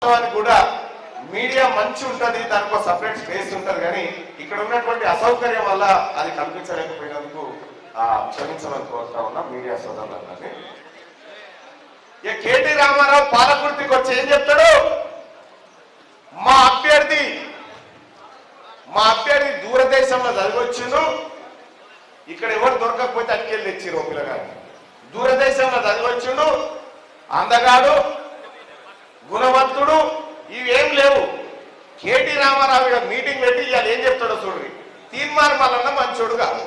కూడా మీడియా మంచి ఉంటుంది, దానికి ఒక సపరేట్ స్పేస్ ఉంటుంది. కానీ ఇక్కడ ఉన్నటువంటి అసౌకర్యం వల్ల అది కల్పించలేకపోయినందుకు క్షమించమని కోరుతా ఉన్నా మీడియా సోదరులందరినీ. ఇక కేటీ రామారావు పాలకుర్తికి వచ్చి ఏం చెప్తాడు, మా అభ్యర్థి దూరదేశంలో చదివచ్చును, ఇక్కడ ఎవరు దొరకకపోతే అటుకెళ్ళి తెచ్చిరు పిల్లగాడు. దూరదేశంలో చదివచ్చును, అందగాడు, గుణవంతుడు, ఇవేం లేవు. కేటీ రామారావు మీటింగ్ పెట్టి ఇవాళ ఏం చెప్తాడో చూడండి. తీన్మార్ మల్లన్న మంచోడు కాదు.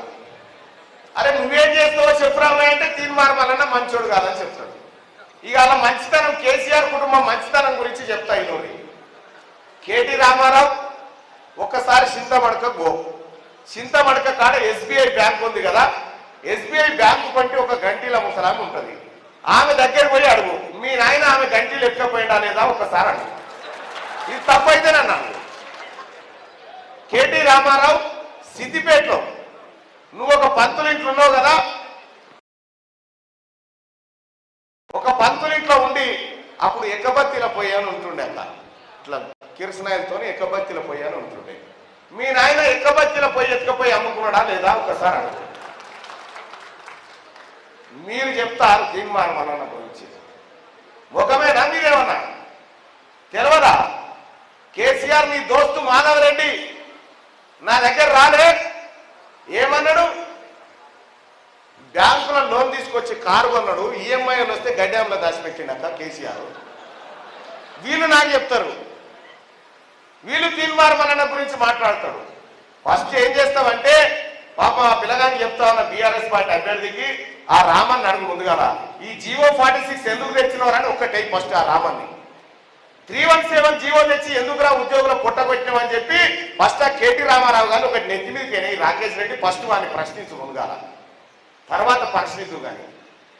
అరే నువ్వేం చేస్తావో చెప్పురామయ్య అంటే తీన్మార్ మల్లన్న మంచోడు కాదని చెప్తాడు. ఇక అలా మంచితనం, కేసీఆర్ కుటుంబం మంచితనం గురించి చెప్తా ఇన్నోడి. కేటీ రామారావు ఒక్కసారి చింతమడక కాడ ఎస్బీఐ బ్యాంక్ ఉంది కదా, ఎస్బీఐ బ్యాంకు పంటి ఒక గంటీల ముసలామి ఉంటుంది. ఆమె దగ్గర పోయి అడుగు, మీ నాయన ఆమె గంటీలు ఎక్కకపోయిందా లేదా ఒక్కసారి అడుగు. ఇది తప్పైతేనన్నాను. కేటీ రామారావు సిద్దిపేటలో నువ్వు ఒక పంతులింట్లో ఉన్నావు కదా, ఒక పంతులింట్లో ఉండి అప్పుడు ఎక్కబత్తిలో పోయాను ఉంటుండే. అట్లా ఇట్లా కిరసనాయలతో ఎక్కబత్తిలో పోయాను ఉంటుండే. మీ నాయన ఎక్కబత్తిలో పోయి ఎత్తుకపోయి అమ్ముకున్నాడా లేదా ఒకసారి అడుగు. మీరు చెప్తారు తీన్మార్ మల్లన్న గురించి. ముఖమేనా మీరేమన్నా తెలవదా? కేసీఆర్ నీ దోస్తు మాధవ్ రెడ్డి నా దగ్గర రాలే, ఏమన్నాడు, బ్యాంకులో లోన్ తీసుకొచ్చి కారు కొన్నాడు, ఈఎంఐలు వస్తే గడ్డాంలో దాచిపెట్టిండక్క కేసీఆర్. వీళ్ళు నాకు చెప్తారు, వీళ్ళు తీన్మార్ మల్లన్న గురించి మాట్లాడతాడు. ఫస్ట్ ఏం చేస్తామంటే పాప ఆ పిల్లగాని చెప్తా ఉన్న బీఆర్ఎస్ పార్టీ అభ్యర్థికి ఆ రామన్ అడుగు ముందుగా ఈ జీవో 46 ఎందుకు తెచ్చినవారని ఒక్కటే. ఫస్ట్ ఆ రామన్ని 317 జీవో తెచ్చి ఎందుకురా ఉద్యోగులు పుట్టగొట్టినామని చెప్పి ఫస్ట్ ఆ కేటీ రామారావు గారిని ఒకటి నెత్తి మీదకి రాకేష్ రెడ్డి ఫస్ట్ వాడిని ప్రశ్నించు ముందుగా, తర్వాత ప్రశ్నించు కానీ